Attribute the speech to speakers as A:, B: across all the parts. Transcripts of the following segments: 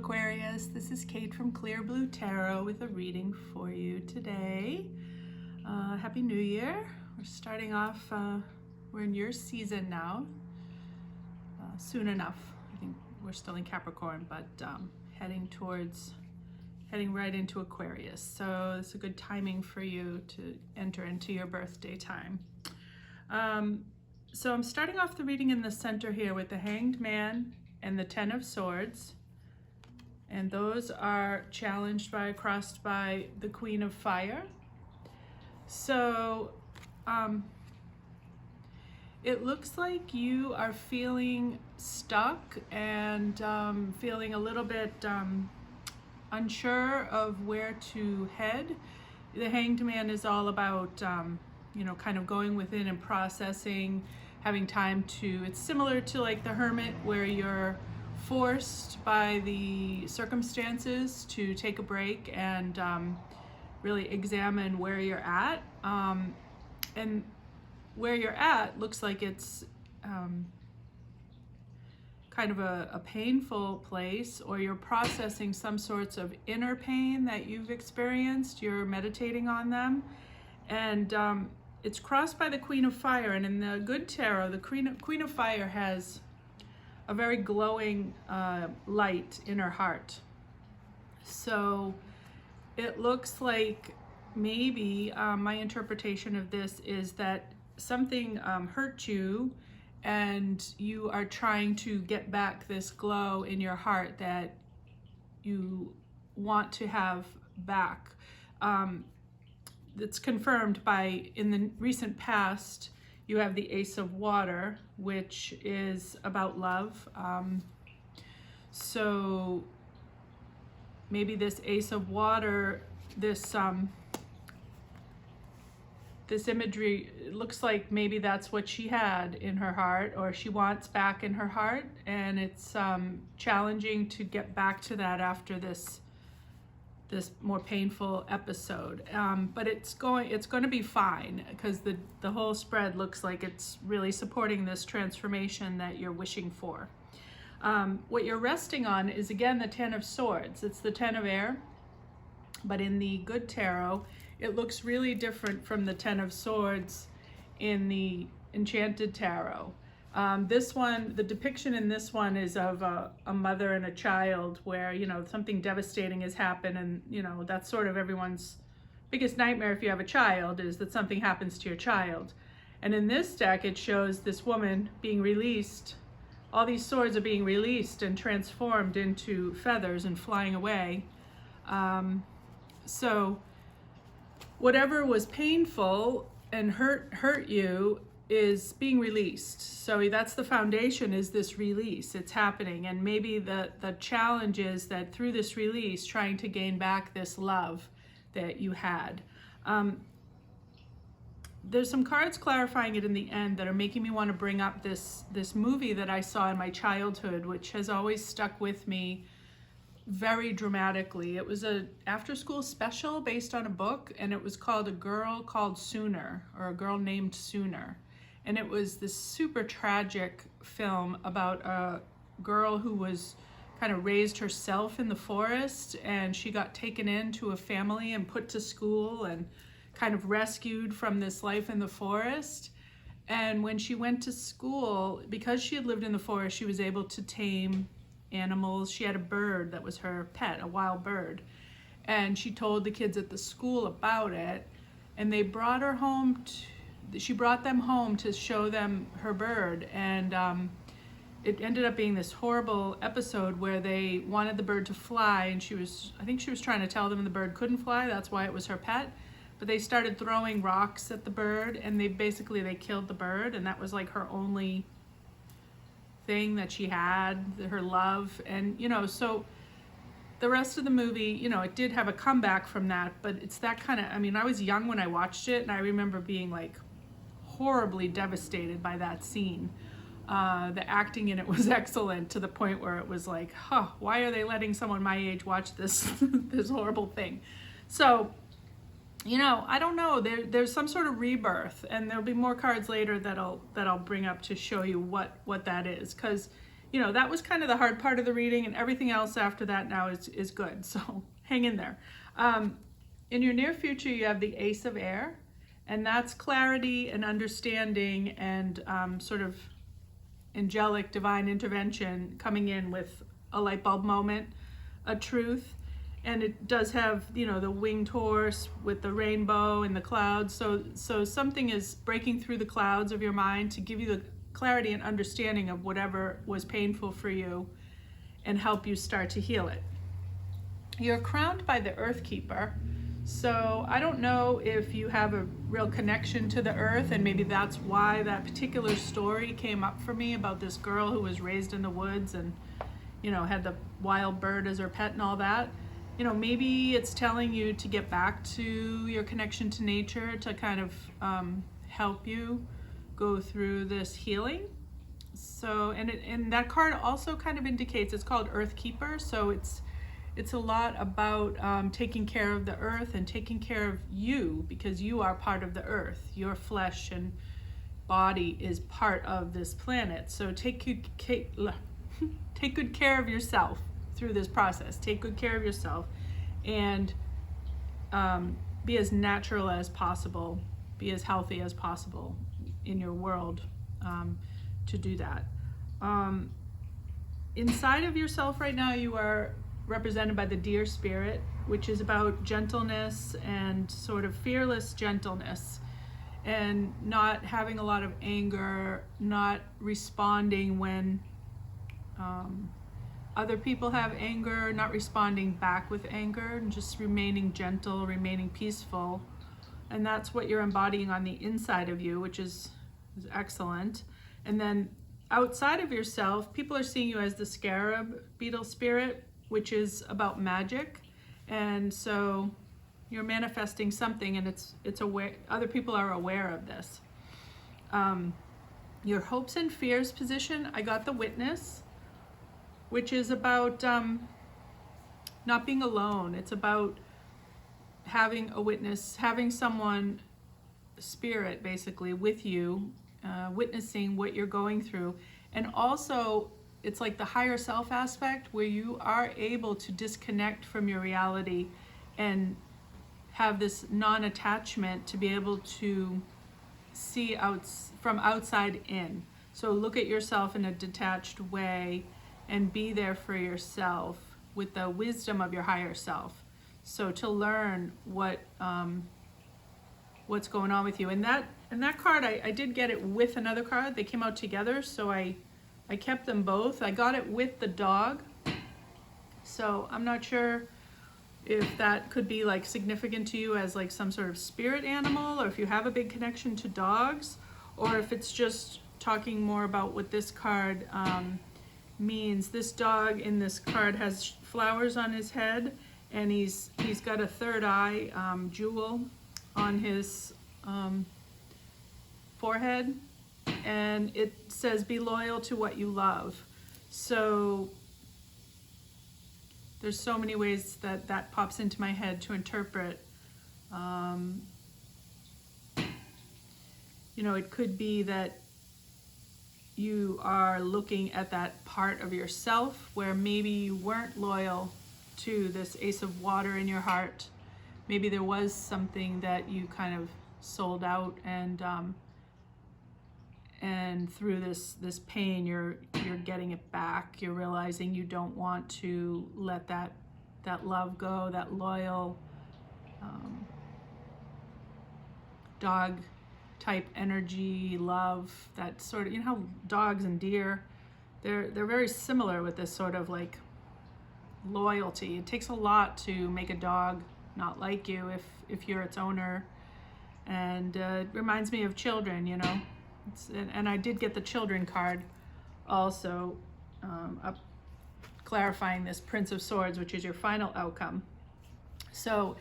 A: Aquarius. This is Kate from Clear Blue Tarot with a reading for you today. Happy New Year. We're starting off, we're in your season now. Soon enough. I think we're still in Capricorn, but heading right into Aquarius. So it's a good timing for you to enter into your birthday time. So I'm starting off the reading in the center here with the Hanged Man and the Ten of Swords. And those are crossed by the Queen of Fire. So it looks like you are feeling stuck and feeling a little bit unsure of where to head. The Hanged Man is all about, kind of going within and processing, having time to, it's similar to like the Hermit where you're forced by the circumstances to take a break and really examine where you're at. And where you're at looks like it's kind of a painful place, or you're processing some sorts of inner pain that you've experienced. You're meditating on them. And it's crossed by the Queen of Fire. And in the good tarot, the Queen of Fire has a very glowing light in her heart. So it looks like maybe my interpretation of this is that something hurt you and you are trying to get back this glow in your heart that you want to have back. It's confirmed by, in the recent past, you have the Ace of Water, which is about love. So maybe this Ace of Water, this imagery, it looks like maybe that's what she had in her heart, or she wants back in her heart, and it's challenging to get back to that after this more painful episode. But it's going to be fine, because the whole spread looks like it's really supporting this transformation that you're wishing for. What you're resting on is, again, the Ten of Swords. It's the Ten of Air, but in the good tarot, it looks really different from the Ten of Swords in the Enchanted tarot. This one, the depiction in this one is of a mother and a child where, something devastating has happened, and, that's sort of everyone's biggest nightmare if you have a child, is that something happens to your child. And in this deck, it shows this woman being released. All these swords are being released and transformed into feathers and flying away. So whatever was painful and hurt you is being released. So that's the foundation, is this release. It's happening. And maybe the challenge is that through this release, trying to gain back this love that you had. There's some cards clarifying it in the end that are making me want to bring up this movie that I saw in my childhood, which has always stuck with me very dramatically. It was a after-school special based on a book, and it was called A Girl Called Sooner, or A Girl Named Sooner. And it was this super tragic film about a girl who was kind of raised herself in the forest, and she got taken into a family and put to school and kind of rescued from this life in the forest. And when she went to school, because she had lived in the forest, she was able to tame animals. She had a bird that was her pet, a wild bird. And she told the kids at the school about it, and they brought her home she brought them home to show them her bird, and it ended up being this horrible episode where they wanted the bird to fly, and I think she was trying to tell them the bird couldn't fly, that's why it was her pet, but they started throwing rocks at the bird, and they killed the bird, and that was like her only thing that she had, her love. And so the rest of the movie, it did have a comeback from that, but it's that kind of, I was young when I watched it, and I remember being like horribly devastated by that scene. The acting in it was excellent, to the point where it was like, why are they letting someone my age watch this this horrible thing? So I don't know, there's some sort of rebirth, and there'll be more cards later that I'll bring up to show you what that is, because that was kind of the hard part of the reading, and everything else after that now is good. So hang in there. In your near future, you have the Ace of Air, and that's clarity and understanding and sort of angelic divine intervention coming in with a light bulb moment, a truth. And it does have, the winged horse with the rainbow and the clouds. So something is breaking through the clouds of your mind to give you the clarity and understanding of whatever was painful for you and help you start to heal it. You're crowned by the Earth Keeper. So I don't know if you have a real connection to the earth, and maybe that's why that particular story came up for me about this girl who was raised in the woods and, had the wild bird as her pet and all that. Maybe it's telling you to get back to your connection to nature to kind of help you go through this healing. So, and that card also kind of indicates, it's called Earth Keeper, so it's a lot about taking care of the earth and taking care of you, because you are part of the earth. Your flesh and body is part of this planet. So take good care of yourself through this process. Take good care of yourself and be as natural as possible, be as healthy as possible in your world to do that. Inside of yourself right now, you are represented by the deer spirit, which is about gentleness and sort of fearless gentleness, and not having a lot of anger, not responding when other people have anger, not responding back with anger, and just remaining gentle, remaining peaceful. And that's what you're embodying on the inside of you, which is excellent. And then outside of yourself, people are seeing you as the scarab beetle spirit, which is about magic. And so you're manifesting something, and it's aware, other people are aware of this. Your hopes and fears position, I got the Witness, which is about not being alone. It's about having a witness, having someone, spirit basically, with you, witnessing what you're going through. And also, it's like the higher self aspect, where you are able to disconnect from your reality and have this non-attachment to be able to see from outside in. So look at yourself in a detached way and be there for yourself with the wisdom of your higher self. So to learn what's going on with you. And that card, I did get it with another card. They came out together, so I kept them both. I got it with the dog. So I'm not sure if that could be like significant to you as like some sort of spirit animal, or if you have a big connection to dogs, or if it's just talking more about what this card means. This dog in this card has flowers on his head, and he's got a third eye jewel on his forehead, and it says, be loyal to what you love. So there's so many ways that pops into my head to interpret. It could be that you are looking at that part of yourself where maybe you weren't loyal to this Ace of Water in your heart. Maybe there was something that you kind of sold out, and through this pain, you're getting it back. You're realizing you don't want to let that love go, that loyal dog type energy, love, that sort of, how dogs and deer, they're very similar with this sort of like loyalty. It takes a lot to make a dog not like you if you're its owner. And it reminds me of children, and I did get the children card also, clarifying this Prince of Swords, which is your final outcome. So,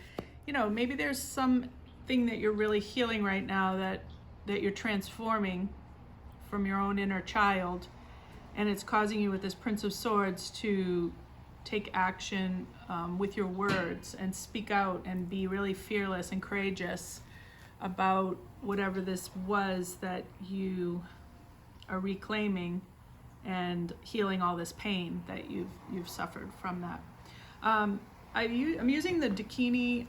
A: maybe there's something that you're really healing right now that you're transforming from your own inner child, and it's causing you with this Prince of Swords to take action with your words and speak out and be really fearless and courageous about whatever this was that you are reclaiming and healing all this pain that you've suffered from that. I'm using the Dakini,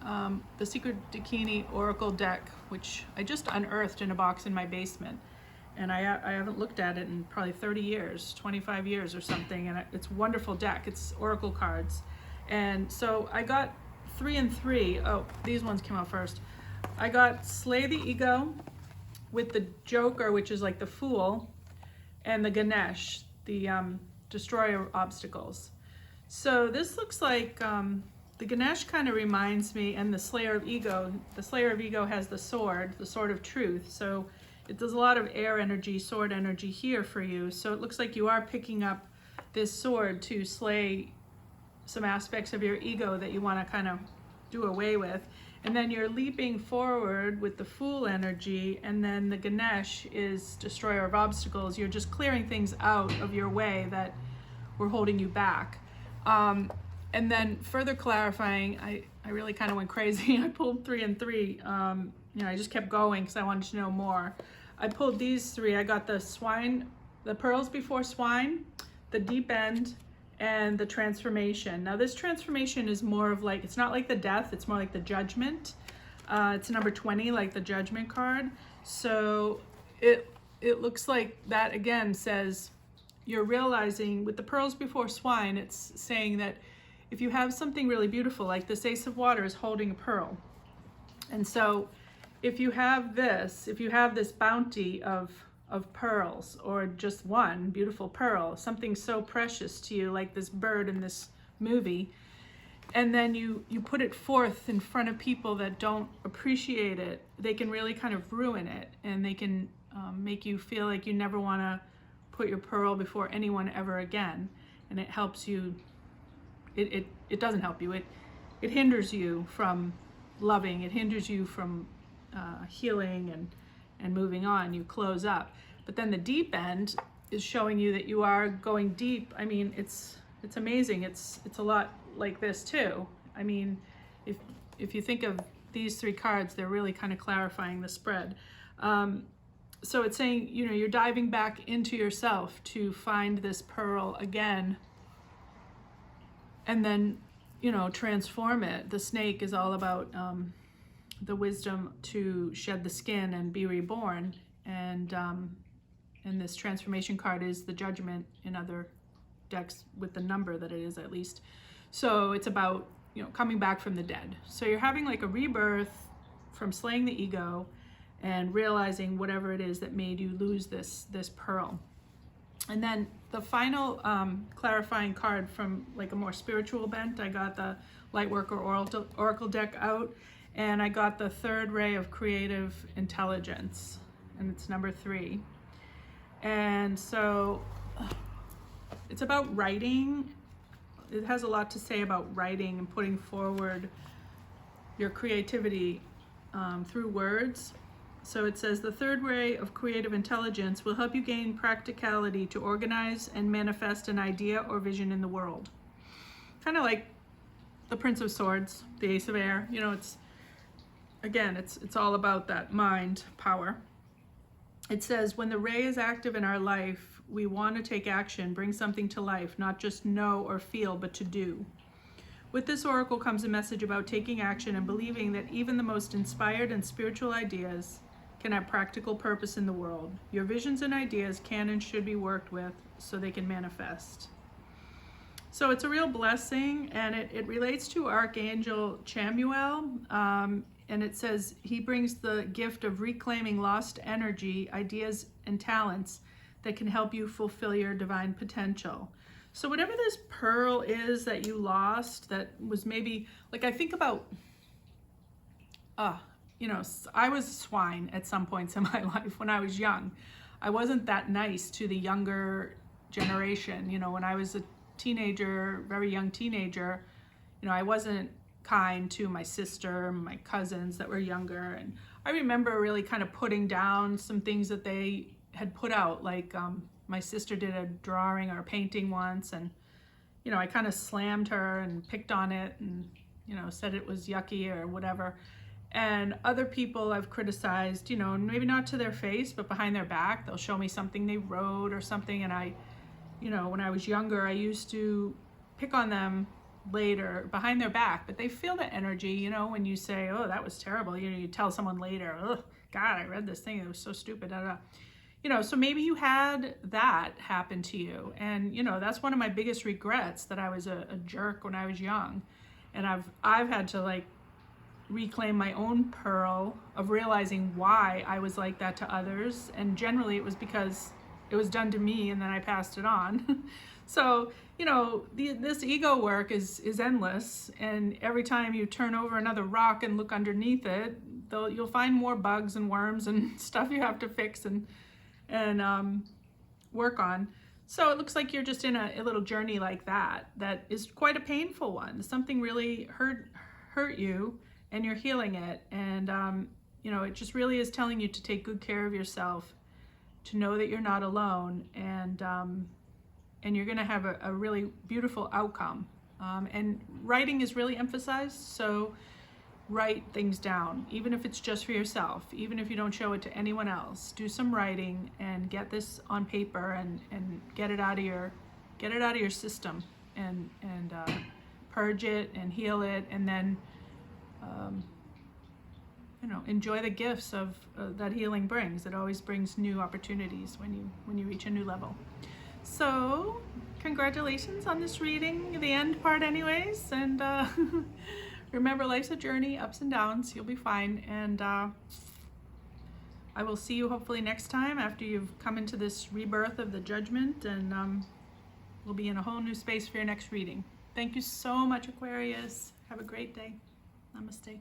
A: the Secret Dakini Oracle deck, which I just unearthed in a box in my basement. And I haven't looked at it in probably 30 years, 25 years or something. And it's a wonderful deck. It's Oracle cards. And so I got 3 and 3. Oh, these ones came out first. I got Slay the Ego with the Joker, which is like the Fool, and the Ganesh, the Destroyer Obstacles. So this looks like the Ganesh kind of reminds me, and the Slayer of Ego. The Slayer of Ego has the Sword of Truth. So it does a lot of air energy, sword energy here for you. So it looks like you are picking up this sword to slay some aspects of your ego that you want to kind of do away with. And then you're leaping forward with the Fool energy, and then the Ganesh is Destroyer of Obstacles. You're just clearing things out of your way that were holding you back. And then further clarifying, I really kind of went crazy. I pulled 3 and 3. I just kept going because I wanted to know more. I pulled these 3. I got the swine, the pearls before swine, the deep end, and the transformation. Now this transformation is more of like, it's not like the death, it's more like the judgment. It's number 20, like the judgment card. So it looks like that again says, you're realizing with the pearls before swine, it's saying that if you have something really beautiful, like this Ace of Water is holding a pearl. And so if you have this bounty of pearls, or just one beautiful pearl, something so precious to you, like this bird in this movie, and then you put it forth in front of people that don't appreciate it, they can really kind of ruin it, and they can make you feel like you never want to put your pearl before anyone ever again. And it helps you, it doesn't help you, it hinders you from loving, it hinders you from healing and moving on. You close up. But then the deep end is showing you that you are going deep. I mean, it's amazing. It's a lot like this too. I mean, if you think of these 3 cards, they're really kind of clarifying the spread. So it's saying, you're diving back into yourself to find this pearl again, and then, transform it. The snake is all about the wisdom to shed the skin and be reborn. And this transformation card is the judgment in other decks with the number that it is, at least. So it's about, coming back from the dead. So you're having like a rebirth from slaying the ego and realizing whatever it is that made you lose this pearl. And then the final clarifying card from like a more spiritual bent, I got the Lightworker Oracle deck out, and I got the 3rd ray of creative intelligence, and it's number 3. And so it's about writing. It has a lot to say about writing and putting forward your creativity through words. So it says the 3rd ray of creative intelligence will help you gain practicality to organize and manifest an idea or vision in the world. Kind of like the Prince of Swords, the Ace of Air. It's all about that mind power. It says when the ray is active in our life, we want to take action, bring something to life, not just know or feel, but to do. With this oracle comes a message about taking action and believing that even the most inspired and spiritual ideas can have practical purpose in the world. Your visions and ideas can and should be worked with so they can manifest. So it's a real blessing, and it relates to Archangel Chamuel, and it says he brings the gift of reclaiming lost energy, ideas, and talents that can help you fulfill your divine potential. So whatever this pearl is that you lost, that was maybe, like I think about, I was a swine at some points in my life when I was young. I wasn't that nice to the younger generation. When I was a teenager, very young teenager, I wasn't kind to my sister, my cousins that were younger. And I remember really kind of putting down some things that they had put out, like my sister did a drawing or a painting once, and I kind of slammed her and picked on it and said it was yucky or whatever. And other people I've criticized, maybe not to their face, but behind their back, they'll show me something they wrote or something, and I you know, when I was younger, I used to pick on them later behind their back, but they feel the energy, you know, when you say, oh, that was terrible, you know, you tell someone later, oh God, I read this thing, it was so stupid, da, da. You know, so maybe you had that happen to you, and you know, that's one of my biggest regrets, that I was a jerk when I was young, and I've had to like reclaim my own pearl of realizing why I was like that to others, and generally it was because it was done to me and then I passed it on. So, you know, this ego work is endless, and every time you turn over another rock and look underneath it, you'll find more bugs and worms and stuff you have to fix and work on. So it looks like you're just in a little journey like that is quite a painful one. Something really hurt you, and you're healing it, and you know, it just really is telling you to take good care of yourself, to know that you're not alone, and you're going to have a really beautiful outcome. And writing is really emphasized, so write things down, even if it's just for yourself, even if you don't show it to anyone else. Do some writing and get this on paper, and get it out of your system, and purge it and heal it, and then you know, enjoy the gifts of that healing brings. It always brings new opportunities when you reach a new level. So congratulations on this reading, the end part anyways, and remember, life's a journey, ups and downs. You'll be fine, and I will see you hopefully next time after you've come into this rebirth of the judgment, and we'll be in a whole new space for your next reading. Thank you so much, Aquarius. Have a great day. Namaste.